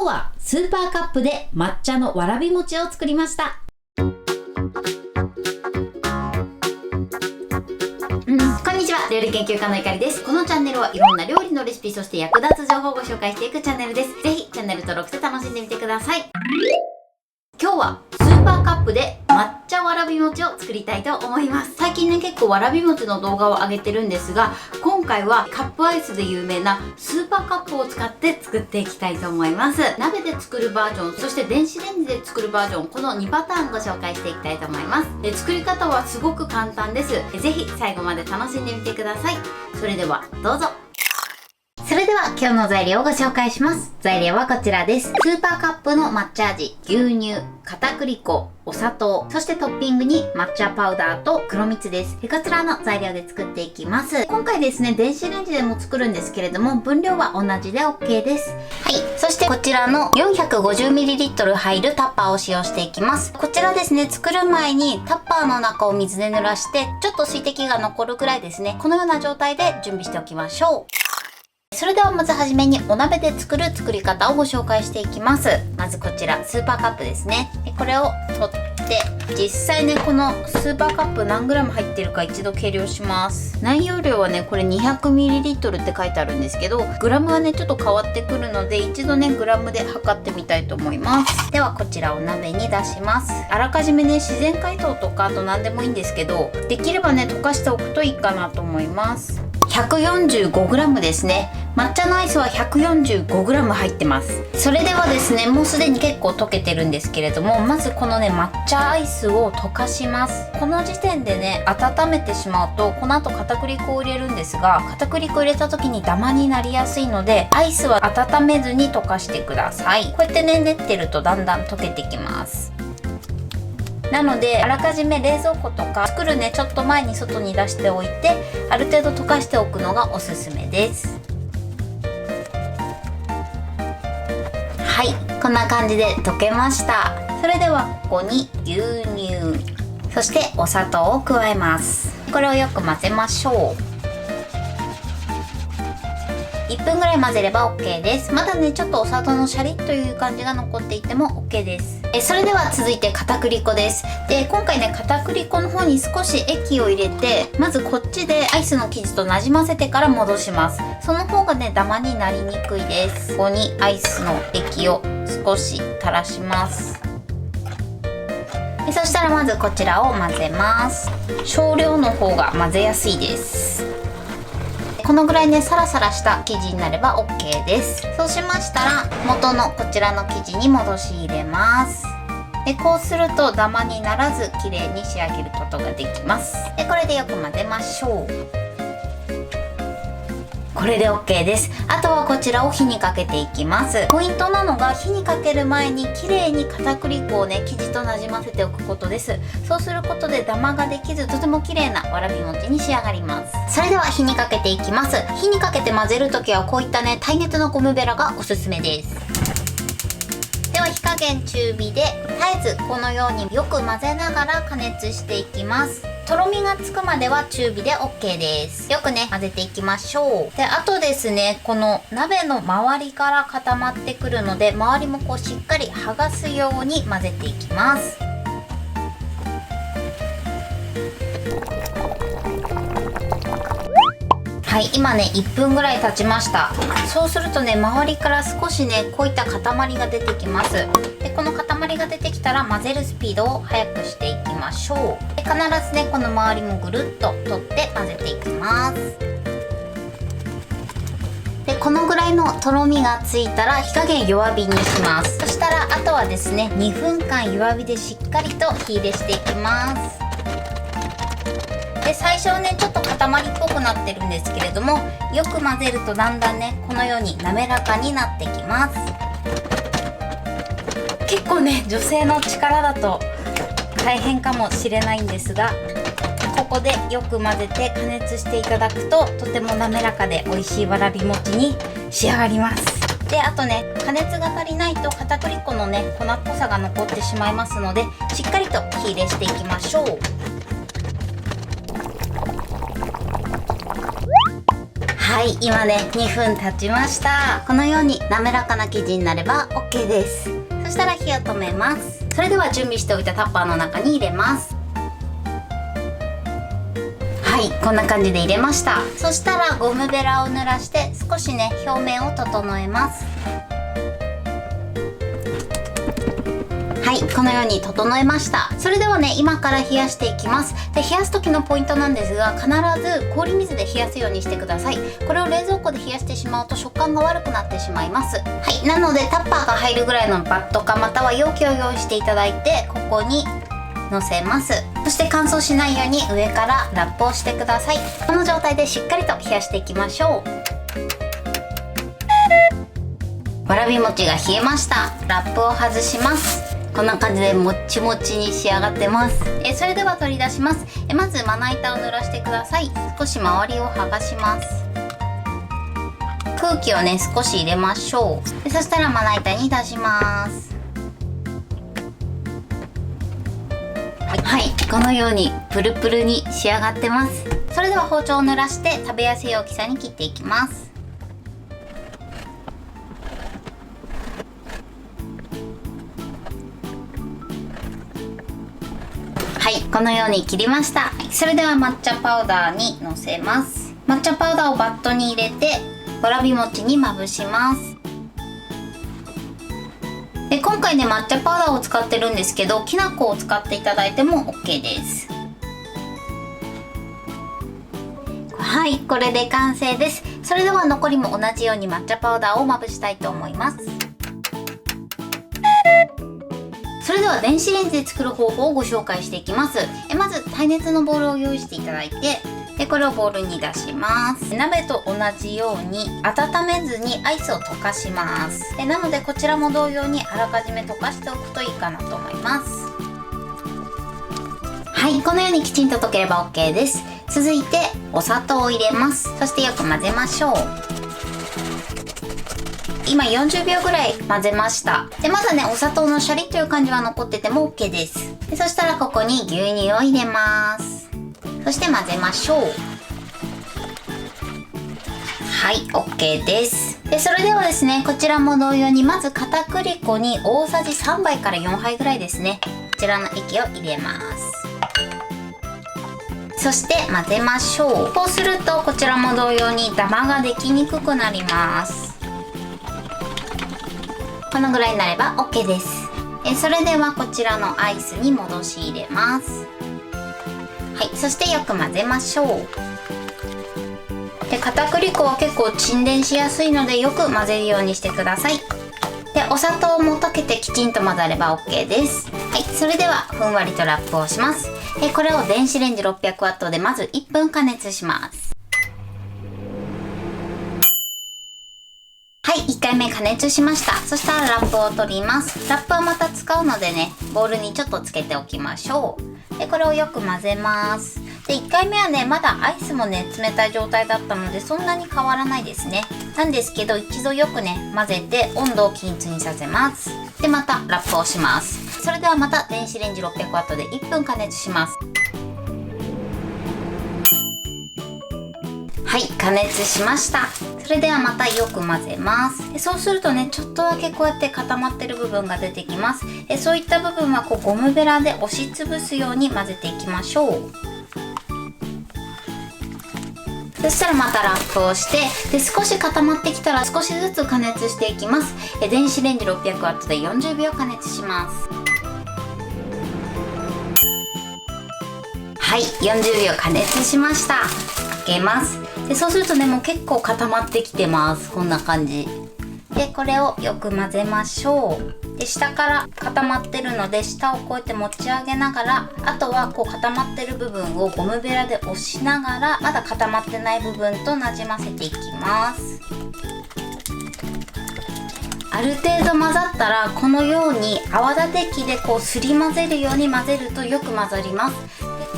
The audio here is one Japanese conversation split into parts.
日はスーパーカップで抹茶のわらび餅を作りました。こんにちは、料理研究家のいかりです。このチャンネルはいろんな料理のレシピ、そして役立つ情報をご紹介していくチャンネルです。ぜひチャンネル登録して楽しんでみてください。今日はスーパーカップで抹茶わらび餅を作りたいと思います。最近ね、結構わらび餅の動画を上げてるんですが、今回はカップアイスで有名なスーパーカップを使って作っていきたいと思います。鍋で作るバージョン、そして電子レンジで作るバージョン、この2パターンご紹介していきたいと思います。作り方はすごく簡単です。ぜひ最後まで楽しんでみてください。それではどうぞ。それでは今日の材料をご紹介します。材料はこちらです。スーパーカップの抹茶味、牛乳、片栗粉、お砂糖、そしてトッピングに抹茶パウダーと黒蜜です。こちらの材料で作っていきます。今回ですね、電子レンジでも作るんですけれども、分量は同じで OK です。はい。そしてこちらの 450ml 入るタッパーを使用していきます。こちらですね、作る前にタッパーの中を水で濡らして、ちょっと水滴が残るくらいですね、このような状態で準備しておきましょう。それではまずはじめにお鍋で作る作り方をご紹介していきます。まずこちらスーパーカップですね。これを取って実際ね、このスーパーカップ何 g 入ってるか一度計量します。内容量はね、これ 200ml って書いてあるんですけど、グラムはねちょっと変わってくるので、一度ねグラムで測ってみたいと思います。ではこちらを鍋に出します。あらかじめね自然解凍とかあと何でもいいんですけど、できればね溶かしておくといいかなと思います。145g ですね。抹茶のアイスは 145g 入ってます。それではですね、もうすでに結構溶けてるんですけれども、まずこのね抹茶アイスを溶かします。この時点でね温めてしまうと、この後片栗粉を入れるんですが、片栗粉入れた時にダマになりやすいので、アイスは温めずに溶かしてください。こうやってね練ってるとだんだん溶けてきます。なのであらかじめ冷蔵庫とか作るねちょっと前に外に出しておいて、ある程度溶かしておくのがおすすめです。はい、こんな感じで溶けました。それではここに牛乳、そしてお砂糖を加えます。これをよく混ぜましょう。1分ぐらい混ぜれば OK です。まだねちょっとお砂糖のシャリッという感じが残っていても OK です。それでは続いて片栗粉です。で今回ね片栗粉の方に少し液を入れて、まずこっちでアイスの生地となじませてから戻します。その方がねダマになりにくいです。ここにアイスの液を少し垂らします。そしたらまずこちらを混ぜます。少量の方が混ぜやすいです。このぐらいねサラサラした生地になれば OK です。そうしましたら元のこちらの生地に戻し入れます。でこうするとダマにならず綺麗に仕上げることができます。でこれでよく混ぜましょう。これで OK です。あとはこちらを火にかけていきます。ポイントなのが、火にかける前に綺麗に片栗粉をね生地となじませておくことです。そうすることでダマができず、とても綺麗なわらび餅に仕上がります。それでは火にかけていきます。火にかけて混ぜるときはこういったね耐熱のゴムベラがおすすめです。では火加減中火で絶えずこのようによく混ぜながら加熱していきます。とろみがつくまでは中火で OK です。よくね混ぜていきましょう。であとですね、この鍋の周りから固まってくるので、周りもこうしっかり剥がすように混ぜていきます。はい、今ね1分ぐらい経ちました。そうするとね周りから少しねこういった塊が出てきます。でこの塊が出てきたら混ぜるスピードを速くしていきましょう。で必ずねこの周りもぐるっと取って混ぜていきます。でこのぐらいのとろみがついたら火加減弱火にします。そしたらあとはですね2分間弱火でしっかりと火入れしていきます。で最初はねちょっと塊っぽくなってるんですけれども、よく混ぜるとだんだんねこのように滑らかになってきます。結構ね女性の力だと大変かもしれないんですが、ここでよく混ぜて加熱していただくととても滑らかで美味しいわらび餅に仕上がります。であとね加熱が足りないと片栗粉のね粉っぽさが残ってしまいますので、しっかりと火入れしていきましょう。ははい、今ね2分経ちました。このように滑らかな生地になれば OK です。そしたら火を止めます。それでは準備しておいたタッパーの中に入れます。はい、こんな感じで入れました。そしたらゴムベラを濡らして少しね表面を整えます。はい、このように整えました。それではね今から冷やしていきます。で、冷やす時のポイントなんですが、必ず氷水で冷やすようにしてください。これを冷蔵庫で冷やしてしまうと食感が悪くなってしまいます。はい、なのでタッパーが入るぐらいのバットかまたは容器を用意していただいて、ここにのせます。そして乾燥しないように上からラップをしてください。この状態でしっかりと冷やしていきましょう。わらび餅が冷えました。ラップを外します。こんな感じでもっちもちに仕上がってます。それでは取り出します。まずまな板を濡らしてください。少し周りを剥がします。空気をね少し入れましょう。そしたらまな板に出します。はい、このようにプルプルに仕上がってます。それでは包丁を濡らして食べやすい大きさに切っていきます。はい、このように切りました。それでは抹茶パウダーにのせます。抹茶パウダーをバットに入れてわらび餅にまぶします。で、今回ね抹茶パウダーを使ってるんですけど、きな粉を使っていただいても OK です。はい、これで完成です。それでは残りも同じように抹茶パウダーをまぶしたいと思います。それでは電子レンジで作る方法をご紹介していきます。まず耐熱のボウルを用意していただいて、これをボウルに出します。鍋と同じように温めずにアイスを溶かします。なのでこちらも同様にあらかじめ溶かしておくといいかなと思います。はい、このようにきちんと溶ければ OK です。続いてお砂糖を入れます。そしてよく混ぜましょう。今40秒ぐらい混ぜました。で、まだねお砂糖のシャリという感じは残ってても OK です。そしたらここに牛乳を入れます。そして混ぜましょう。はい、OK です。で、それではですねこちらも同様にまず片栗粉に大さじ3杯から4杯ぐらいですね、こちらの液を入れます。そして混ぜましょう。こうするとこちらも同様にダマができにくくなります。このぐらいになれば OK です。それではこちらのアイスに戻し入れます。はい、そしてよく混ぜましょう。で、片栗粉は結構沈殿しやすいのでよく混ぜるようにしてください。で、お砂糖も溶けてきちんと混ざれば OK です。はい、それではふんわりとラップをします。これを電子レンジ 600W でまず1分加熱します。はい、1回目加熱しました。そしたらラップを取ります。ラップはまた使うのでね、ボウルにちょっとつけておきましょう。で、これをよく混ぜます。で、1回目はね、まだアイスもね、冷たい状態だったので、そんなに変わらないですね。なんですけど、一度よくね、混ぜて温度を均一にさせます。で、またラップをします。それではまた電子レンジ 600W で1分加熱します。はい、加熱しました。それではまたよく混ぜます。そうするとね、ちょっとだけこうやって固まってる部分が出てきます。そういった部分はこうゴムベラで押しつぶすように混ぜていきましょう。そしたらまたラップをして、で少し固まってきたら少しずつ加熱していきます。電子レンジ 600W で40秒加熱します。はい、40秒加熱しました。かけます。で、そうするとね、もう結構固まってきてます。こんな感じで、これをよく混ぜましょう。で、下から固まってるので下をこうやって持ち上げながら、あとはこう固まってる部分をゴムベラで押しながら、まだ固まってない部分となじませていきます。ある程度混ざったらこのように泡立て器でこうすり混ぜるように混ぜるとよく混ざります。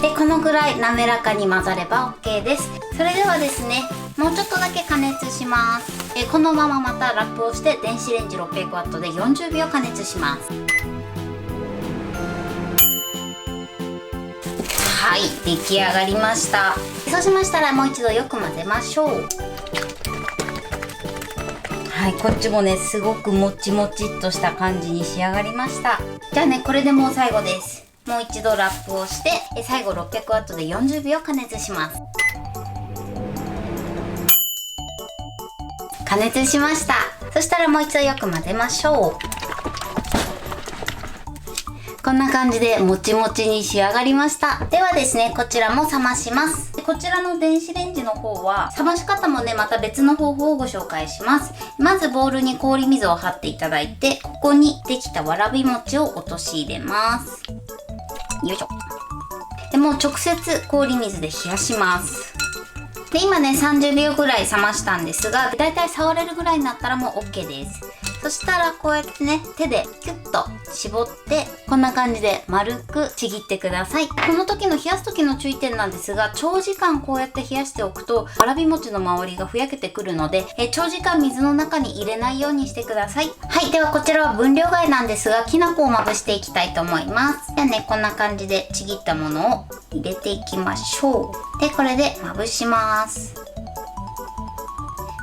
で、このぐらい滑らかに混ざれば OK です。それではですね、もうちょっとだけ加熱します。このまままたラップをして電子レンジ 600W で40秒加熱します。はい、出来上がりました。そうしましたらもう一度よく混ぜましょう。はい、こっちもねすごくもちもちっとした感じに仕上がりました。じゃあね、これでもう最後です。もう一度ラップをして最後 600W で40秒加熱します。加熱しました。そしたらもう一度よく混ぜましょう。こんな感じでもちもちに仕上がりました。ではですね、こちらも冷まします。こちらの電子レンジの方は冷まし方もねまた別の方法をご紹介します。まずボウルに氷水を張っていただいて、ここにできたわらび餅を落とし入れます。よいしょ。でもう直接氷水で冷やします。で今ね30秒ぐらい冷ましたんですが、だいたい触れるぐらいになったらもう OK です。そしたらこうやってね手でキュッと絞ってこんな感じで丸くちぎってください。この時の冷やす時の注意点なんですが、長時間こうやって冷やしておくとわらび餅の周りがふやけてくるので、長時間水の中に入れないようにしてください。はい、ではこちらは分量外なんですが、きな粉をまぶしていきたいと思います。じゃあね、こんな感じでちぎったものを入れていきましょう。でこれでまぶします。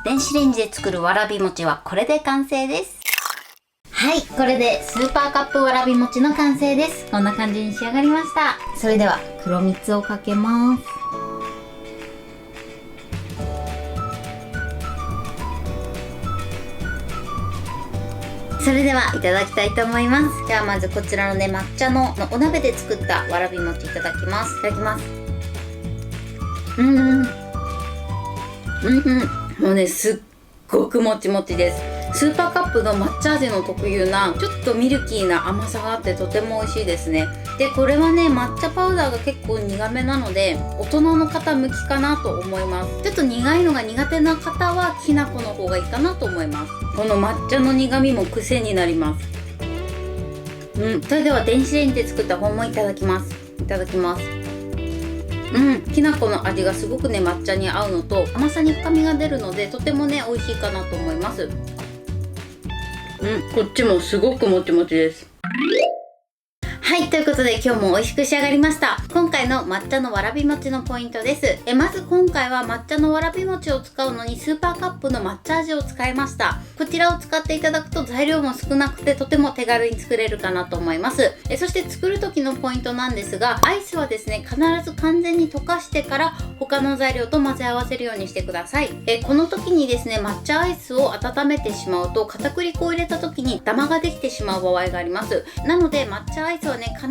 電子レンジで作るわらび餅はこれで完成です。はい、これでスーパーカップわらび餅の完成です。こんな感じに仕上がりました。それでは黒蜜をかけます。それではいただきたいと思います。じゃあまずこちらのね抹茶のお鍋で作ったわらび餅いただきます。いただきます。もうねすっごくもちもちです。スーパーカップの抹茶味の特有なちょっとミルキーな甘さがあってとても美味しいですね。でこれはね抹茶パウダーが結構苦めなので大人の方向きかなと思います。ちょっと苦いのが苦手な方はきな粉の方がいいかなと思います。この抹茶の苦みも癖になります。それでは電子レンジで作った方もいただきます。いただきます。きな粉の味がすごくね抹茶に合うのと甘さに深みが出るのでとてもね美味しいかなと思います。こっちもすごくもちもちです。はい、ということで今日も美味しく仕上がりました。今回の抹茶のわらび餅のポイントです。まず今回は抹茶のわらび餅を使うのにスーパーカップの抹茶味を使いました。こちらを使っていただくと材料も少なくてとても手軽に作れるかなと思います。そして作る時のポイントなんですが、アイスはですね必ず完全に溶かしてから他の材料と混ぜ合わせるようにしてください。この時にですね抹茶アイスを温めてしまうと片栗粉を入れた時にダマができてしまう場合があります。なので抹茶アイスはね必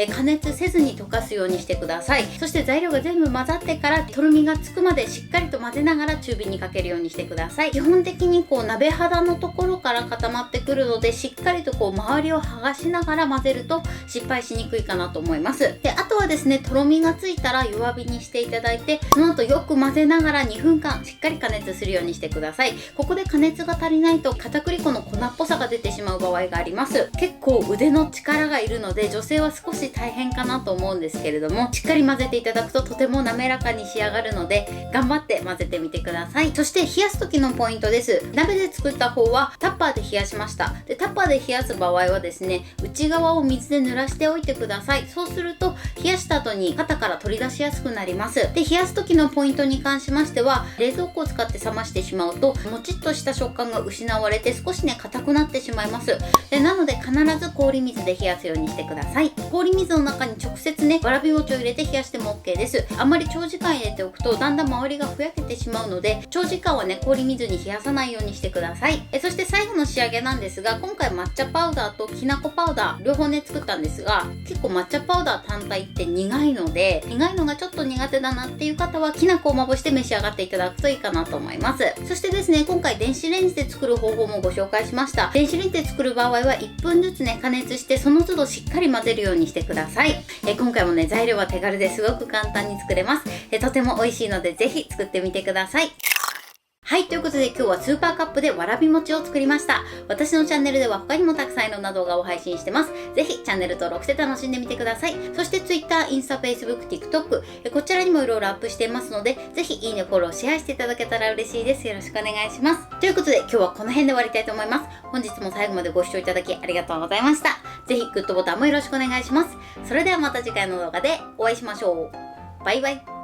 ず加熱せずに溶かすようにしてください。そして材料が全部混ざってからとろみがつくまでしっかりと混ぜながら中火にかけるようにしてください。基本的にこう鍋肌のところから固まってくるのでしっかりとこう周りを剥がしながら混ぜると失敗しにくいかなと思います。であとはですねとろみがついたら弱火にしていただいて、その後よく混ぜながら2分間しっかり加熱するようにしてください。ここで加熱が足りないと片栗粉の粉っぽさが出てしまう場合があります。結構腕の力がいるので女性は少し大変かなと思うんですけれども、しっかり混ぜていただくととても滑らかに仕上がるので頑張って混ぜてみてください。そして冷やす時のポイントです。鍋で作った方はタッパーで冷やしました。でタッパーで冷やす場合はですね内側を水で濡らしておいてください。そうすると冷やした後に型から取り出しやすくなります。で冷やす時のポイントに関しましては冷蔵庫を使って冷ましてしまうともちっとした食感が失われて少しね硬くなってしまいます。なので必ず氷水で冷やすようにしてください。氷水の中に直接ねわらび餅を入れて冷やしても OK です。あんまり長時間入れておくとだんだん周りがふやけてしまうので長時間はね氷水に冷やさないようにしてください。そして最後の仕上げなんですが、今回抹茶パウダーときなこパウダー両方ね作ったんですが、結構抹茶パウダー単体って苦いので苦いのがちょっと苦手だなっていう方はきな粉をまぶして召し上がっていただくといいかなと思います。そしてですね今回電子レンジで作る方法もご紹介しました。電子レンジで作る場合は1分ずつね加熱してその都度しっかり混ぜるようにしてください。今回もね材料は手軽ですごく簡単に作れます。とても美味しいのでぜひ作ってみてください。はい、ということで今日はスーパーカップでわらび餅を作りました。私のチャンネルでは他にもたくさんいろんな動画を配信してます。ぜひチャンネル登録して楽しんでみてください。そして Twitter、インスタ、Facebook、TikTok こちらにもいろいろアップしていますので、ぜひいいね、フォロー、シェアしていただけたら嬉しいです。よろしくお願いします。ということで今日はこの辺で終わりたいと思います。本日も最後までご視聴いただきありがとうございました。ぜひグッドボタンもよろしくお願いします。それではまた次回の動画でお会いしましょう。バイバイ。